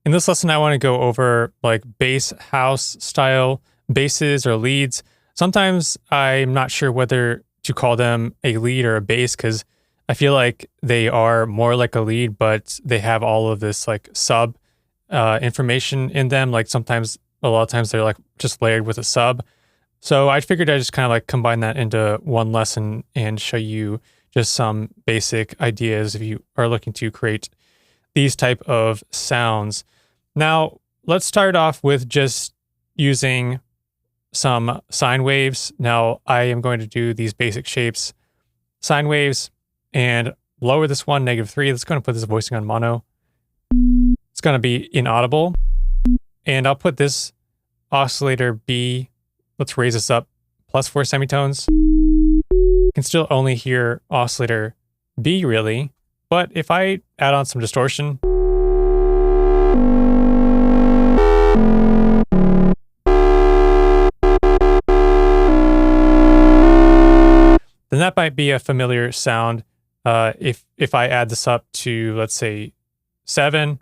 In this lesson, I want to go over like bass house style basses or leads. Sometimes I'm not sure whether to call them a lead or a bass because I feel like they are more like a lead, but they have all of this like sub information in them. Like sometimes, a lot of times they're like just layered with a sub. So I figured I'd just kind of like combine that into one lesson and show you just some basic ideas if you are looking to create these type of sounds. Now, let's start off with just using some sine waves. Now, I am going to do these basic shapes, sine waves, and lower this one, -3. Let's go and put this voicing on mono. It's going to be inaudible. And I'll put this oscillator B, let's raise this up, +4 semitones. You can still only hear oscillator B really, but if I add on some distortion, then that might be a familiar sound. If I add this up to, let's say, 7,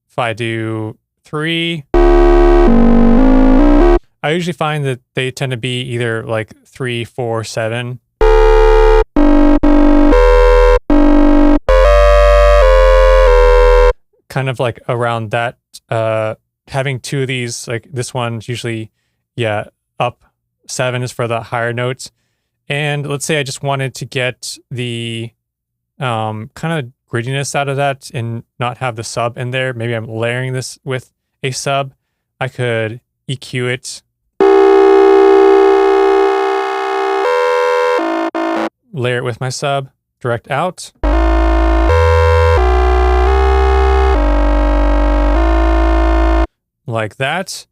if I do 3, I usually find that they tend to be either like 3, 4, 7. Kind of like around that, having two of these, like this one's usually, yeah, up 7 is for the higher notes. And let's say I just wanted to get the kind of grittiness out of that and not have the sub in there. Maybe I'm layering this with a sub. I could EQ it. Layer it with my sub, direct out. Like that.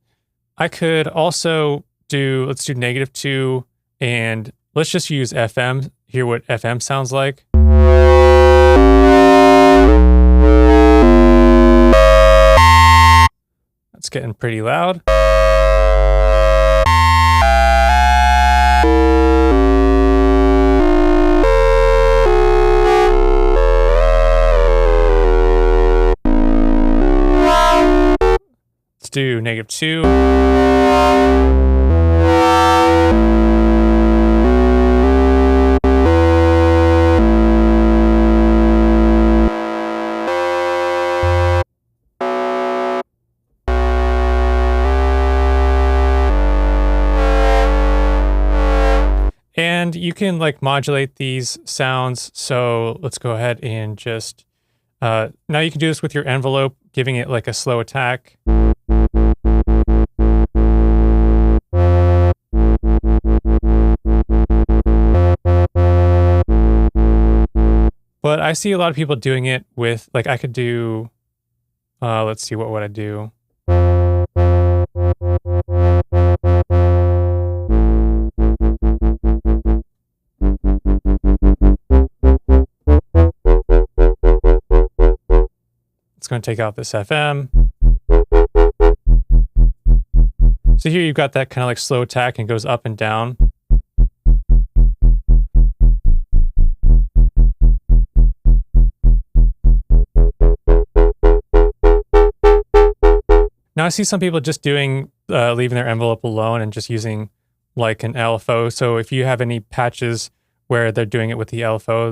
I could also do, let's do -2 and let's just use FM, hear what FM sounds like. That's getting pretty loud. Let's do -2. And you can like modulate these sounds. So let's go ahead and just, now you can do this with your envelope, giving it like a slow attack. But I see a lot of people doing it with, like I could do, let's see, what would I do? It's going to take out this FM. So here you've got that kind of like slow attack and goes up and down. Now I see some people just doing, leaving their envelope alone and just using like an LFO. So if you have any patches where they're doing it with the LFO,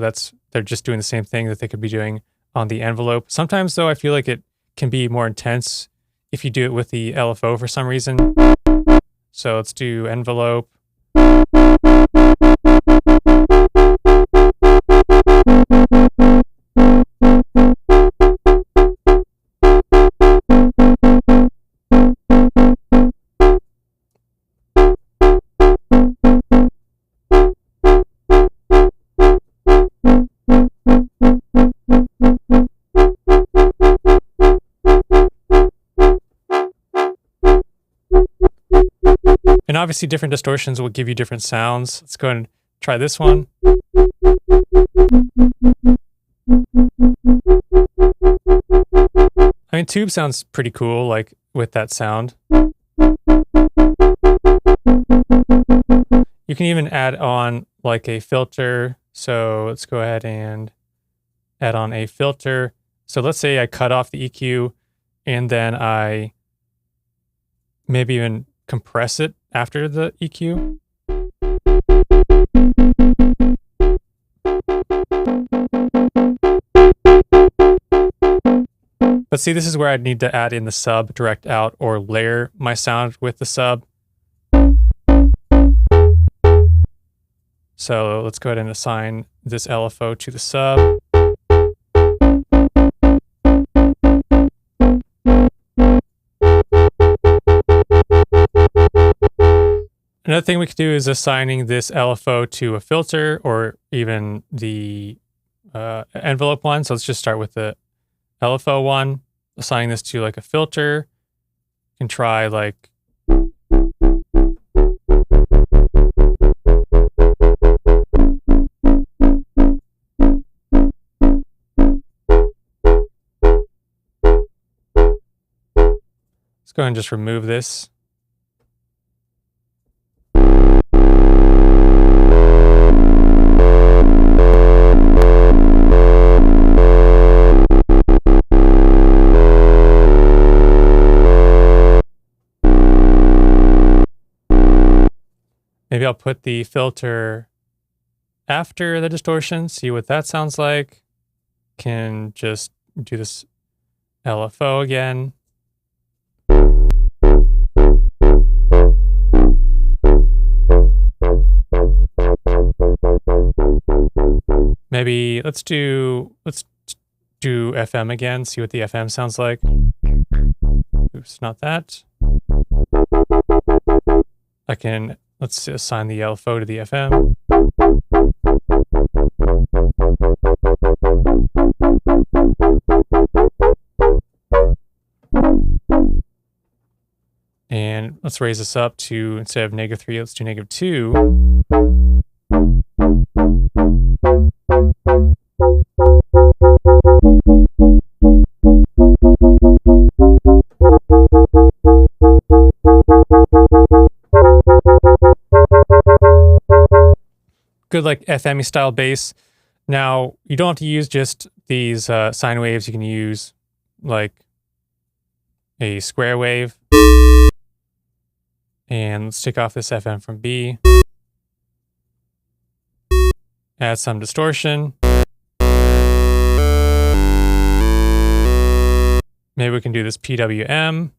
they're just doing the same thing that they could be doing on the envelope. Sometimes though, I feel like it can be more intense if you do it with the LFO for some reason. So let's do envelope. And obviously different distortions will give you different sounds. Let's go ahead and try this one. I mean, tube sounds pretty cool, like with that sound. You can even add on like a filter. So let's go ahead and add on a filter. So let's say I cut off the EQ and then I maybe even compress it after the EQ. But see, this is where I'd need to add in the sub direct out or layer my sound with the sub. So let's go ahead and assign this LFO to the sub. Another thing we could do is assigning this LFO to a filter or even the envelope one. So let's just start with the LFO one, assigning this to like a filter. You can try like let's go ahead and just remove this. Maybe I'll put the filter after the distortion, see what that sounds like. Can just do this LFO again. Maybe let's do FM again, see what the FM sounds like. Oops, not that. Let's assign the LFO to the FM. And let's raise this up to, instead of -3, let's do -2. Good like FM-y style bass. Now, you don't have to use just these sine waves. You can use like a square wave. And let's take off this FM from B. Add some distortion. Maybe we can do this PWM.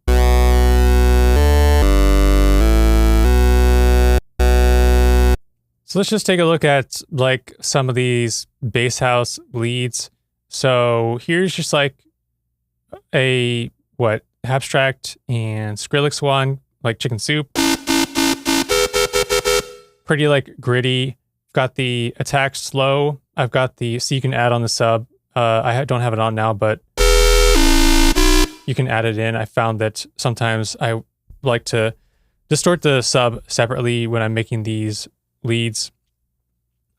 So let's just take a look at like some of these bass house leads. So here's just like a Abstract and Skrillex one, like Chicken Soup. Pretty like gritty. Got the attack slow. I've got the, so you can add on the sub. I don't have it on now, but you can add it in. I found that sometimes I like to distort the sub separately when I'm making these leads.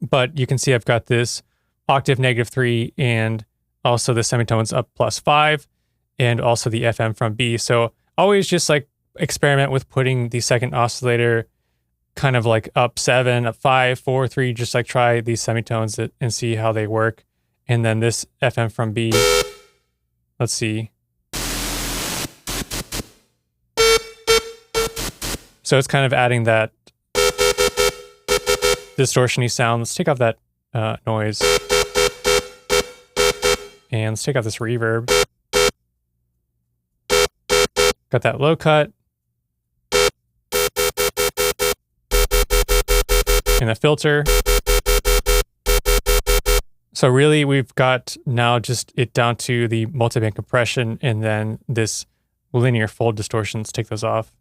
But you can see I've got this octave -3 and also the semitones up +5 and also the FM from B. So always just like experiment with putting the second oscillator kind of like up 7, up 5, 4, 3, just like try these semitones and see how they work. And then this FM from B, let's see. So it's kind of adding that distortion-y sound. Let's take off that noise. And let's take off this reverb. Got that low cut. And a filter. So really we've got now just it down to the multiband compression and then this linear fold distortion. Let's take those off.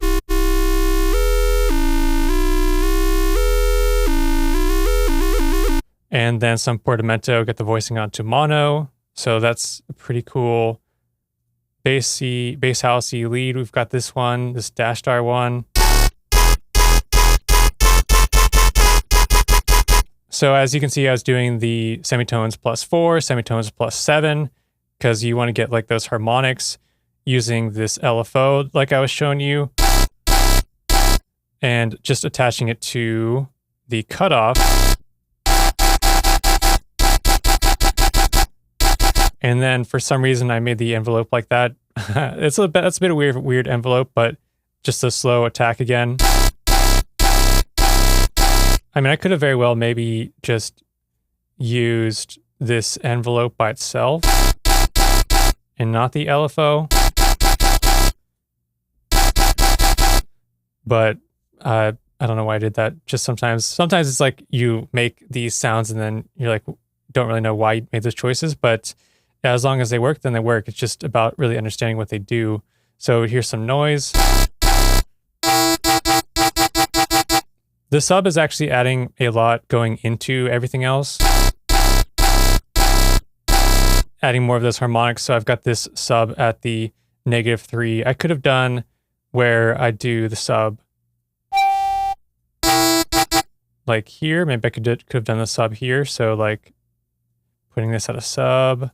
And then some portamento, get the voicing onto mono. So that's a pretty cool bass housey lead. We've got this one, this Dash Star one. So as you can see, I was doing the semitones +4, semitones +7, because you want to get like those harmonics using this LFO like I was showing you. And just attaching it to the cutoff. And then for some reason I made the envelope like that. That's a bit of weird envelope, but just a slow attack again. I mean, I could have very well maybe just used this envelope by itself and not the LFO. But I don't know why I did that. Just sometimes it's like you make these sounds and then you're like, don't really know why you made those choices. But as long as they work, then they work. It's just about really understanding what they do. So here's some noise. The sub is actually adding a lot going into everything else. Adding more of those harmonics. So I've got this sub at the -3. I could have done where I do the sub like here. Maybe I could have done the sub here. So like putting this at a sub.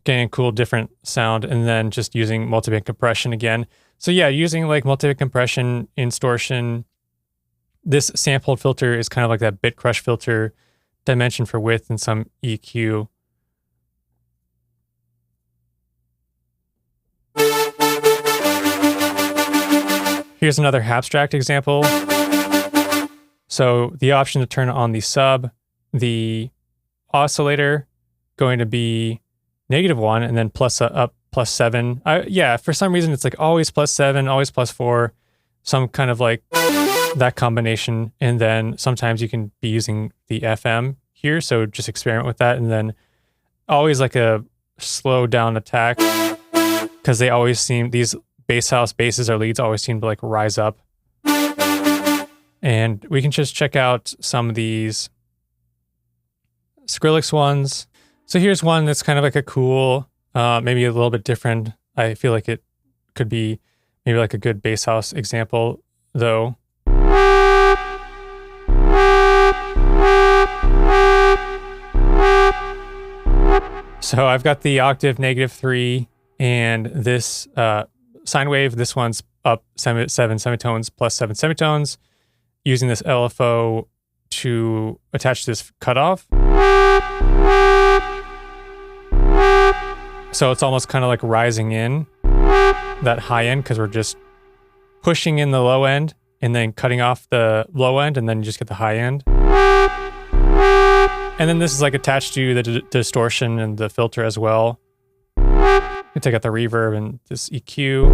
Getting a cool different sound, and then just using multiband compression again. So yeah, using like multiband compression, distortion. This sampled filter is kind of like that bit crush filter, dimension for width, and some EQ. Here's another Hapstract example. So the option to turn on the sub, the oscillator going to be -1 and then up +7. Yeah, for some reason it's like always +7, always +4, some kind of like that combination. And then sometimes you can be using the FM here, so just experiment with that. And then always like a slow down attack, because they always seem, these bass house basses or leads always seem to like rise up. And we can just check out some of these Skrillex ones. So here's one that's kind of like a cool, maybe a little bit different. I feel like it could be maybe like a good bass house example though. So I've got the octave -3 and this sine wave. This one's up 7 semitones plus 7 semitones, using this LFO to attach this cutoff. So it's almost kind of like rising in that high end, because we're just pushing in the low end and then cutting off the low end, and then you just get the high end. And then this is like attached to the distortion and the filter as well. You take out the reverb and this EQ.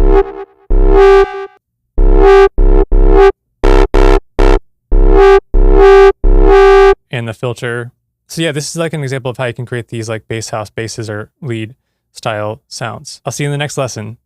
And the filter. So yeah, this is like an example of how you can create these like bass house basses or lead style sounds. I'll see you in the next lesson.